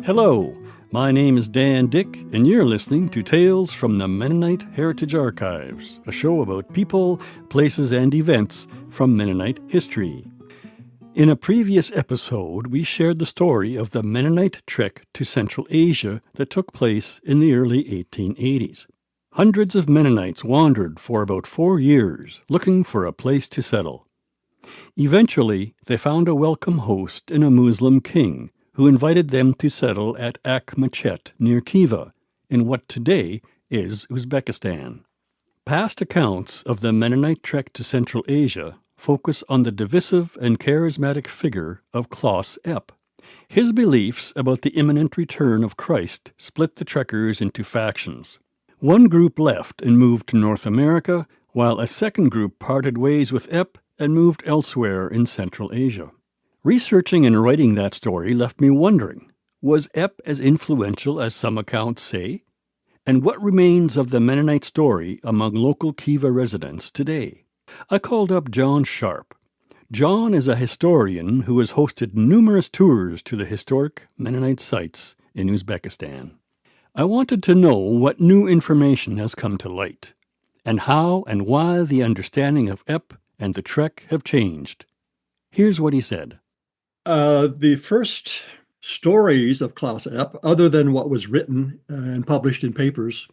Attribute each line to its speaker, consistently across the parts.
Speaker 1: Hello, my name is Dan Dyck, and you're listening to Tales from the Mennonite Heritage Archives, a show about people, places, and events from Mennonite history. In a previous episode, we shared the story of the Mennonite trek to Central Asia that took place in the early 1880s. Hundreds of Mennonites wandered for about 4 years, looking for a place to settle. Eventually, they found a welcome host in a Muslim king, who invited them to settle at Akhmachet near Khiva, in what today is Uzbekistan. Past accounts of the Mennonite trek to Central Asia focus on the divisive and charismatic figure of Klaus Epp. His beliefs about the imminent return of Christ split the trekkers into factions. One group left and moved to North America, while a second group parted ways with Epp and moved elsewhere in Central Asia. Researching and writing that story left me wondering, was Epp as influential as some accounts say? And what remains of the Mennonite story among local Khiva residents today? I called up John Sharp. John is a historian who has hosted numerous tours to the historic Mennonite sites in Uzbekistan. I wanted to know what new information has come to light, and how and why the understanding of Epp and the trek have changed. Here's what he said.
Speaker 2: The first stories of Klaus Epp, other than what was written and published in papers,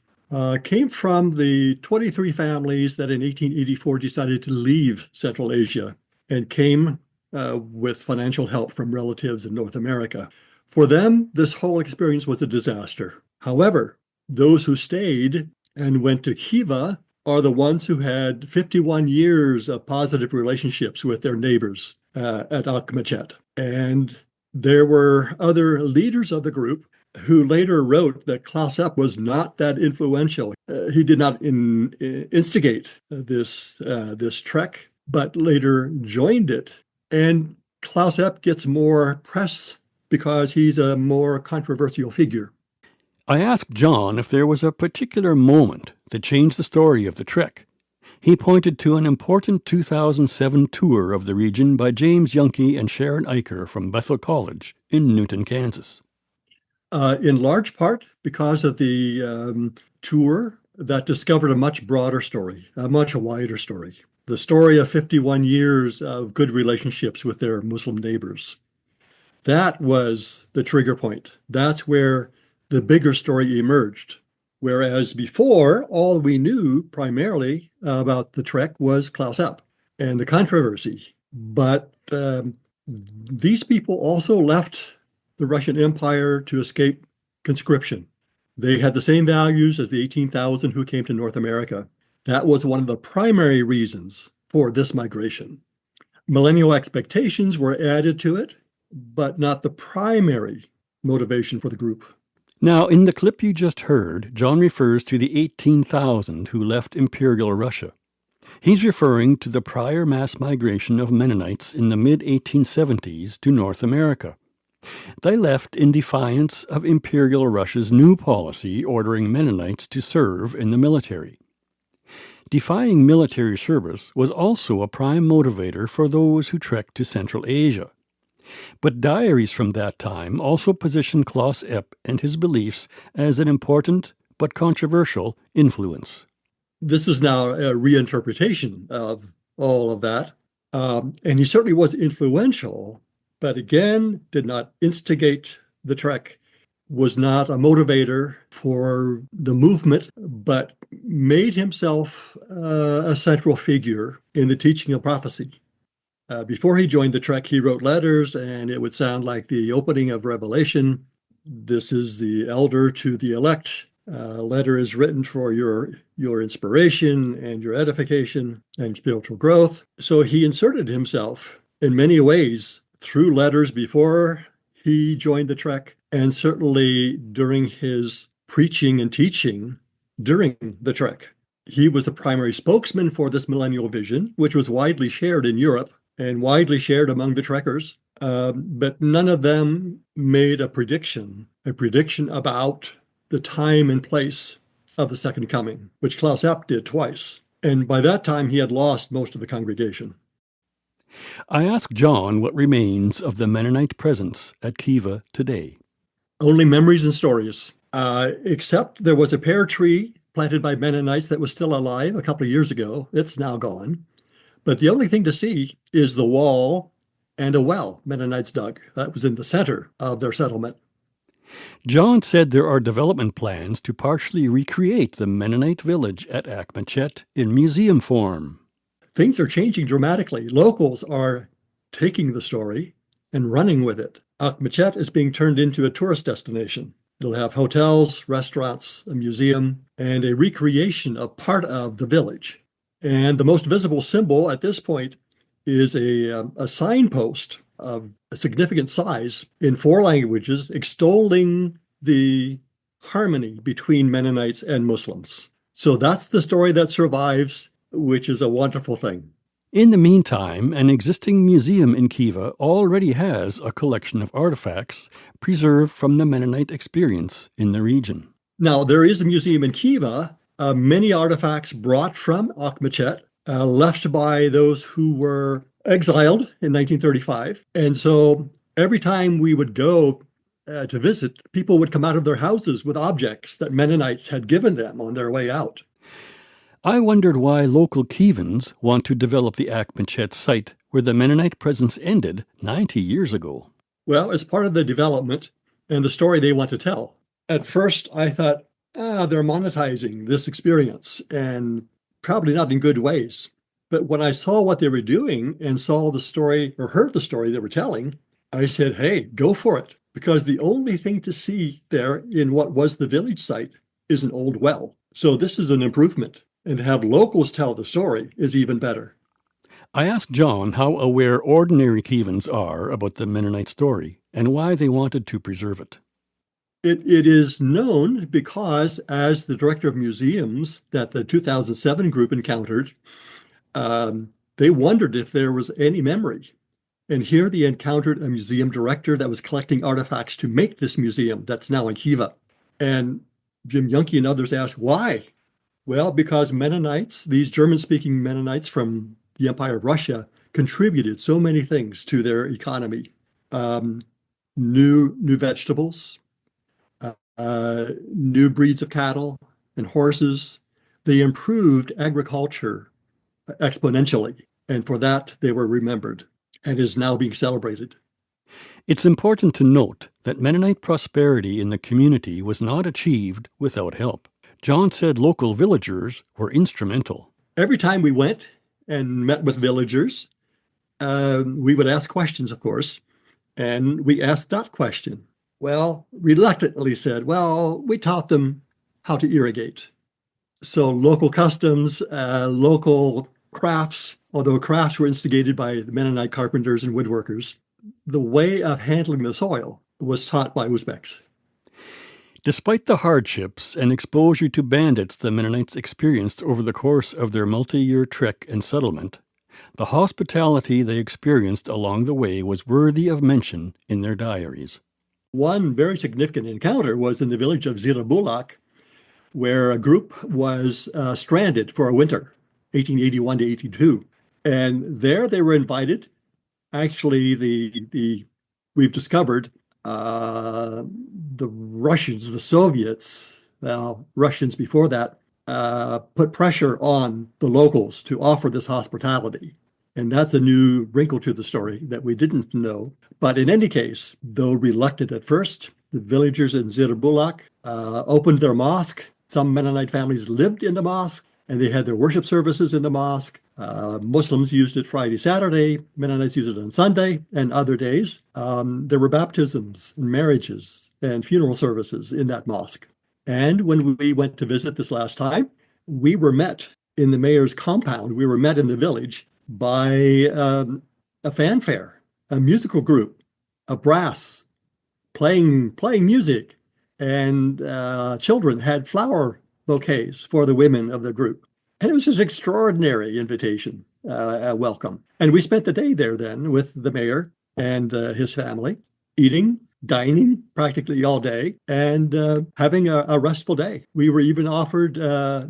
Speaker 2: came from the 23 families that in 1884 decided to leave Central Asia and came with financial help from relatives in North America. For them, this whole experience was a disaster. However, those who stayed and went to Khiva are the ones who had 51 years of positive relationships with their neighbors at Akhmachet. And there were other leaders of the group who later wrote that Klaus Epp was not that influential. He did not instigate this trek, but later joined it. And Klaus Epp gets more press because he's a more controversial figure.
Speaker 1: I asked John if there was a particular moment that changed the story of the trek. He pointed to an important 2007 tour of the region by James Youngke and Sharon Eicher from Bethel College in Newton, Kansas.
Speaker 2: In large part because of the tour that discovered a much broader story, a much wider story. The story of 51 years of good relationships with their Muslim neighbors. That was the trigger point. That's where the bigger story emerged. Whereas before, all we knew primarily about the trek was Klaus Epp and the controversy. But these people also left the Russian Empire to escape conscription. They had the same values as the 18,000 who came to North America. That was one of the primary reasons for this migration. Millennial expectations were added to it, but not the primary motivation for the group.
Speaker 1: Now, in the clip you just heard, John refers to the 18,000 who left Imperial Russia. He's referring to the prior mass migration of Mennonites in the mid-1870s to North America. They left in defiance of Imperial Russia's new policy ordering Mennonites to serve in the military. Defying military service was also a prime motivator for those who trekked to Central Asia. But diaries from that time also position Klaus Epp and his beliefs as an important but controversial influence.
Speaker 2: This is now a reinterpretation of all of that. And he certainly was influential, but again, did not instigate the trek, was not a motivator for the movement, but made himself a central figure in the teaching of prophecy. Before he joined the trek, he wrote letters, and it would sound like the opening of Revelation. This is the elder to the elect. Letter is written for your inspiration and your edification and spiritual growth. So he inserted himself in many ways through letters before he joined the trek, and certainly during his preaching and teaching during the trek. He was the primary spokesman for this millennial vision, which was widely shared in Europe and widely shared among the trekkers, but none of them made a prediction about the time and place of the second coming, which Klaus Epp did twice. And by that time, he had lost most of the congregation.
Speaker 1: I asked John what remains of the Mennonite presence at Kiva today.
Speaker 2: Only memories and stories, except there was a pear tree planted by Mennonites that was still alive a couple of years ago. It's now gone. But the only thing to see is the wall and a well Mennonites dug. That was in the center of their settlement.
Speaker 1: John said there are development plans to partially recreate the Mennonite village at Akmatchet in museum form.
Speaker 2: Things are changing dramatically. Locals are taking the story and running with it. Akmatchet is being turned into a tourist destination. It'll have hotels, restaurants, a museum, and a recreation of part of the village. And the most visible symbol at this point is a signpost of a significant size in 4 languages extolling the harmony between Mennonites and Muslims. So that's the story that survives, which is a wonderful thing.
Speaker 1: In the meantime, an existing museum in Kiva already has a collection of artifacts preserved from the Mennonite experience in the region.
Speaker 2: Now, there is a museum in Kiva, many artifacts brought from Akmatchet, left by those who were exiled in 1935. And so every time we would go to visit, people would come out of their houses with objects that Mennonites had given them on their way out.
Speaker 1: I wondered why local Kivans want to develop the Akmatchet site where the Mennonite presence ended 90 years ago.
Speaker 2: Well, it's part of the development and the story they want to tell. At first, I thought, they're monetizing this experience and probably not in good ways. But when I saw what they were doing and saw the story or heard the story they were telling, I said, hey, go for it. Because the only thing to see there in what was the village site is an old well. So this is an improvement. And to have locals tell the story is even better.
Speaker 1: I asked John how aware ordinary Kivans are about the Mennonite story and why they wanted to preserve it.
Speaker 2: It is known because, as the director of museums that the 2007 group encountered, they wondered if there was any memory. And here they encountered a museum director that was collecting artifacts to make this museum that's now in Kiva. And Jim Yunke and others asked, why? Well, because Mennonites, these German-speaking Mennonites from the Empire of Russia, contributed so many things to their economy. New vegetables, new breeds of cattle and horses. They improved agriculture exponentially, and for that they were remembered and is now being celebrated.
Speaker 1: It's important to note that Mennonite prosperity in the community was not achieved without help. John said local villagers were instrumental.
Speaker 2: Every time we went and met with villagers, we would ask questions, of course, and we asked that question. Well, reluctantly said, well, we taught them how to irrigate. So local customs, local crafts, although crafts were instigated by the Mennonite carpenters and woodworkers, the way of handling the soil was taught by Uzbeks.
Speaker 1: Despite the hardships and exposure to bandits the Mennonites experienced over the course of their multi-year trek and settlement, the hospitality they experienced along the way was worthy of mention in their diaries.
Speaker 2: One very significant encounter was in the village of Zirabulak, where a group was stranded for a winter, 1881 to 82. And there they were invited. Actually, we've discovered the Russians, the Soviets, Russians before that, put pressure on the locals to offer this hospitality. And that's a new wrinkle to the story that we didn't know. But in any case, though reluctant at first, the villagers in Zirabulak opened their mosque. Some Mennonite families lived in the mosque, and they had their worship services in the mosque. Muslims used it Friday, Saturday. Mennonites used it on Sunday and other days. There were baptisms and marriages and funeral services in that mosque. And when we went to visit this last time, we were met in the mayor's compound. We were met in the village by a fanfare, a musical group, a brass playing music, and children had flower bouquets for the women of the group. And it was an extraordinary invitation, welcome. And we spent the day there then with the mayor and his family, eating, dining practically all day, and having a restful day. We were even offered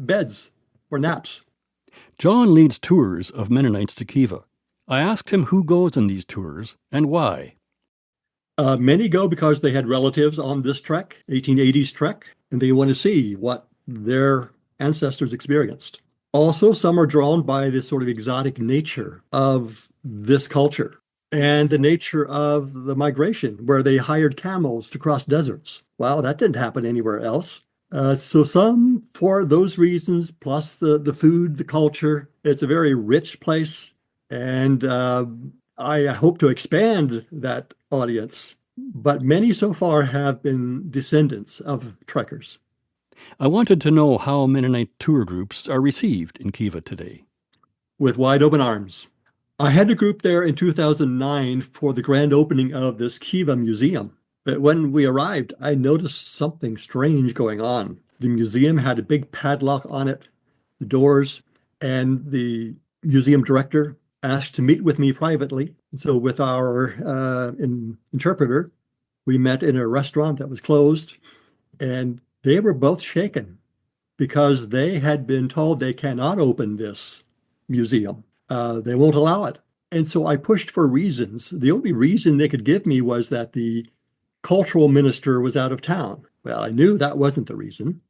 Speaker 2: beds for naps.
Speaker 1: John leads tours of Mennonites to Kiva, I asked him who goes on these tours and why.
Speaker 2: Many go because they had relatives on this trek, 1880s trek, and they want to see what their ancestors experienced. Also, some are drawn by this sort of exotic nature of this culture and the nature of the migration, where they hired camels to cross deserts. Wow, that didn't happen anywhere else. So some for those reasons, plus the food, the culture. It's a very rich place, and I hope to expand that audience. But many so far have been descendants of trekkers.
Speaker 1: I wanted to know how Mennonite tour groups are received in Kiva today.
Speaker 2: With wide open arms. I had a group there in 2009 for the grand opening of this Kiva museum. But when we arrived, I noticed something strange going on. The museum had a big padlock on it, the doors, and the museum director asked to meet with me privately. So with our interpreter, we met in a restaurant that was closed, and they were both shaken because they had been told they cannot open this museum. They won't allow it. And so I pushed for reasons. The only reason they could give me was that the cultural minister was out of town. Well, I knew that wasn't the reason.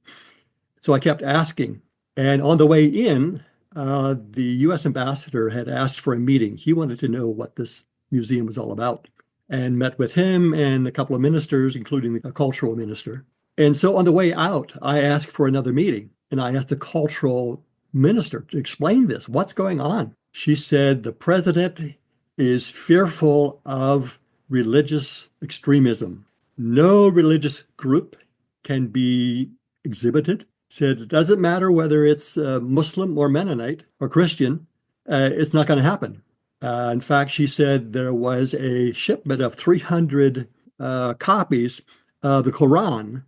Speaker 2: So I kept asking. And on the way in, the U.S. ambassador had asked for a meeting. He wanted to know what this museum was all about, and met with him and a couple of ministers, including the cultural minister. And so on the way out, I asked for another meeting, and I asked the cultural minister to explain this. What's going on? She said the president is fearful of religious extremism. No religious group can be exhibited. Said it doesn't matter whether it's Muslim or Mennonite or Christian, it's not going to happen. In fact, she said there was a shipment of 300 copies of the Quran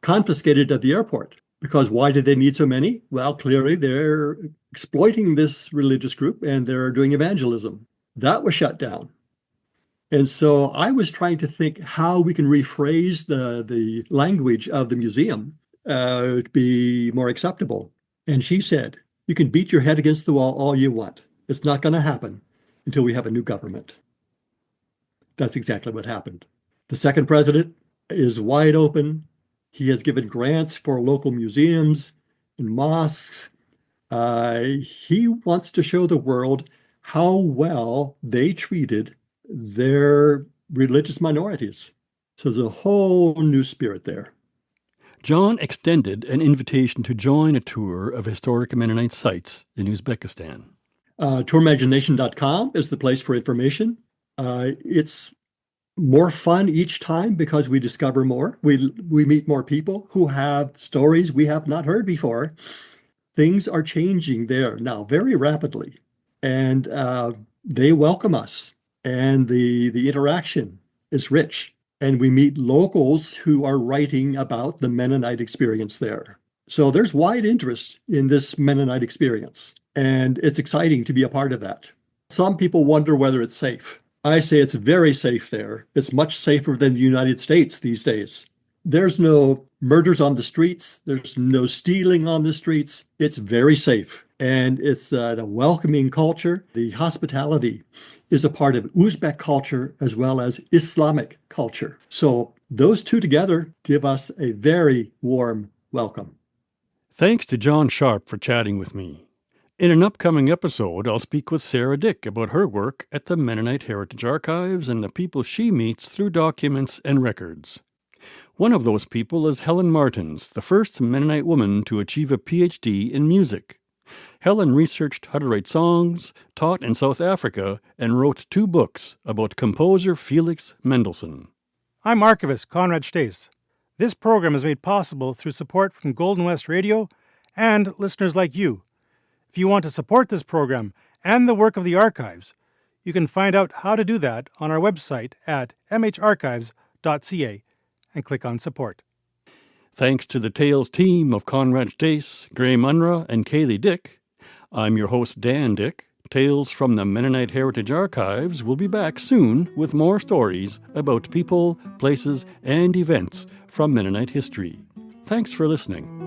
Speaker 2: confiscated at the airport. Because why did they need so many? Well, clearly they're exploiting this religious group and they're doing evangelism. That was shut down. And so I was trying to think how we can rephrase the language of the museum to be more acceptable. And she said, you can beat your head against the wall all you want. It's not going to happen until we have a new government. That's exactly what happened. The second president is wide open. He has given grants for local museums and mosques. He wants to show the world how well they treated their religious minorities. So there's a whole new spirit there.
Speaker 1: John extended an invitation to join a tour of historic Mennonite sites in Uzbekistan.
Speaker 2: Tourimagination.com is the place for information. It's more fun each time because we discover more. We meet more people who have stories we have not heard before. Things are changing there now very rapidly, and they welcome us, and the interaction is rich. And we meet locals who are writing about the Mennonite experience there. So there's wide interest in this Mennonite experience, and it's exciting to be a part of that. Some people wonder whether it's safe. I say it's very safe there. It's much safer than the United States these days. There's no murders on the streets. There's no stealing on the streets. It's very safe. And it's a welcoming culture. The hospitality is a part of Uzbek culture as well as Islamic culture. So those two together give us a very warm welcome.
Speaker 1: Thanks to John Sharp for chatting with me. In an upcoming episode, I'll speak with Sarah Dyck about her work at the Mennonite Heritage Archives and the people she meets through documents and records. One of those people is Helen Martins, the first Mennonite woman to achieve a PhD in music. Helen researched how to write songs, taught in South Africa, and wrote 2 books about composer Felix Mendelssohn.
Speaker 3: I'm archivist Conrad Stace. This program is made possible through support from Golden West Radio and listeners like you. If you want to support this program and the work of the archives, you can find out how to do that on our website at mharchives.ca and click on support.
Speaker 1: Thanks to the Tales team of Conrad Stace, Graham Unruh, and Kaylee Dyck. I'm your host, Dan Dyck. Tales from the Mennonite Heritage Archives will be back soon with more stories about people, places, and events from Mennonite history. Thanks for listening.